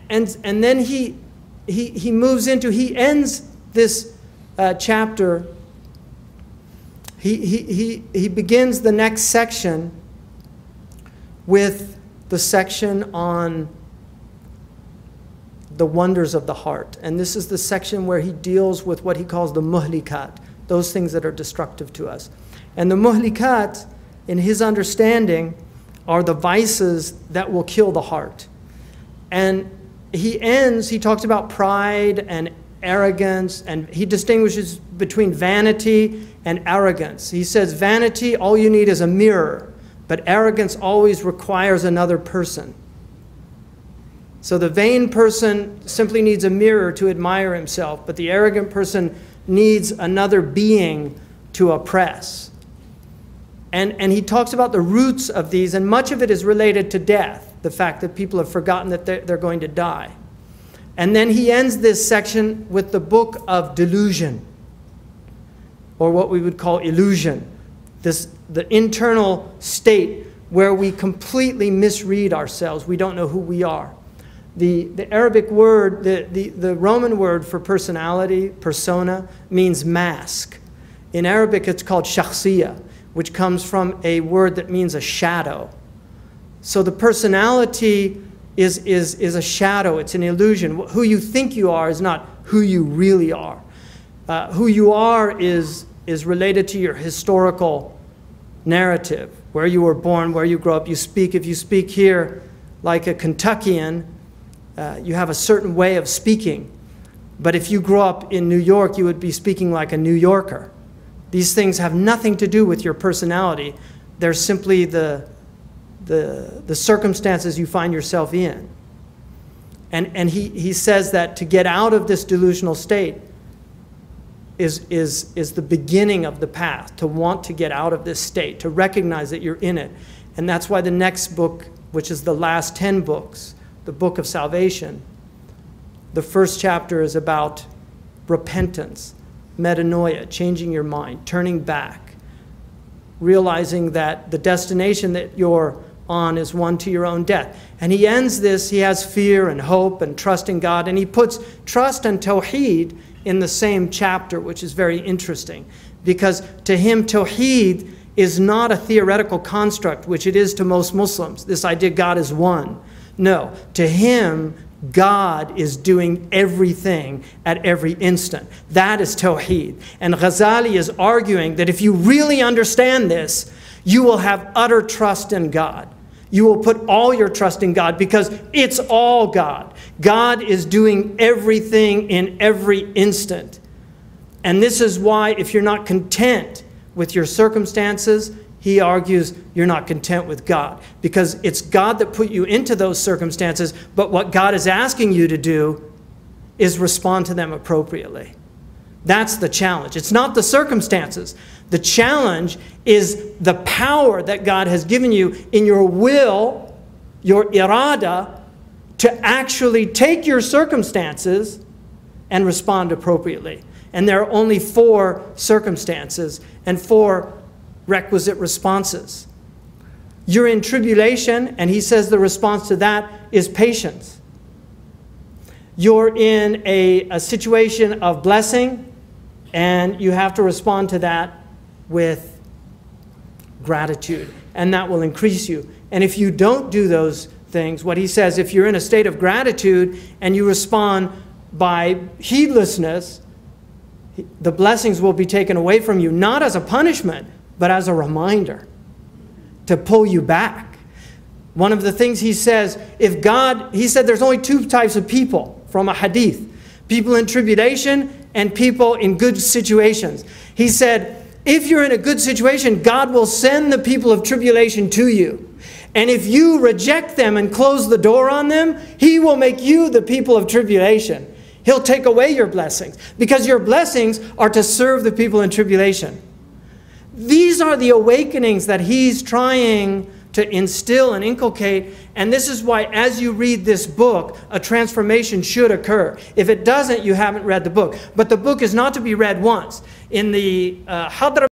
And then he moves into, he ends this chapter, he begins the next section with the section on the wonders of the heart. And this is the section where he deals with what he calls the muhlikat, those things that are destructive to us. And the muhlikat, in his understanding, are the vices that will kill the heart. And he talks about pride and arrogance, and he distinguishes between vanity and arrogance. He says, vanity, all you need is a mirror, but arrogance always requires another person. So the vain person simply needs a mirror to admire himself, but the arrogant person needs another being to oppress. And he talks about the roots of these, and much of it is related to death, the fact that people have forgotten that they're going to die. And then he ends this section with the book of delusion, or what we would call illusion, the internal state where we completely misread ourselves. We don't know who we are. The Arabic word, the Roman word for personality, persona, means mask. In Arabic, it's called shakhsiyah, which comes from a word that means a shadow. So the personality is a shadow, it's an illusion. Who you think you are is not who you really are. Who you are is related to your historical narrative, where you were born, where you grow up. You speak, if you speak here like a Kentuckian, you have a certain way of speaking. But if you grew up in New York, you would be speaking like a New Yorker. These things have nothing to do with your personality. They're simply the circumstances you find yourself in. And he says that to get out of this delusional state is the beginning of the path, to want to get out of this state, to recognize that you're in it. And that's why the next book, which is the last 10 books, the book of salvation, the first chapter is about repentance, metanoia, changing your mind, turning back, realizing that the destination that you're on is one to your own death. And he ends this, he has fear and hope and trust in God, and he puts trust and tawheed in the same chapter, which is very interesting, because to him tawheed is not a theoretical construct, which it is to most Muslims, this idea God is one. No, to him God is doing everything at every instant. That is tawheed. And Ghazali is arguing that if you really understand this, you will have utter trust in God. You will put all your trust in God because it's all God. God is doing everything in every instant. And this is why if you're not content with your circumstances, he argues you're not content with God, because it's God that put you into those circumstances, but what God is asking you to do is respond to them appropriately. That's the challenge. It's not the circumstances. The challenge is the power that God has given you in your will, your irada, to actually take your circumstances and respond appropriately. And there are only 4 circumstances and 4 requisite responses. You're in tribulation, and he says the response to that is patience. You're in a situation of blessing, and you have to respond to that with gratitude, and that will increase you. And if you don't do those things, what he says, if you're in a state of gratitude and you respond by heedlessness, the blessings will be taken away from you, not as a punishment, but as a reminder to pull you back. One of the things he says, if God, he said there's only 2 types of people from a hadith, people in tribulation and people in good situations. He said, if you're in a good situation, God will send the people of tribulation to you. And if you reject them and close the door on them, he will make you the people of tribulation. He'll take away your blessings, because your blessings are to serve the people in tribulation. These are the awakenings that he's trying to instill and inculcate, and this is why as you read this book, a transformation should occur. If it doesn't, you haven't read the book. But the book is not to be read once. In the Hadra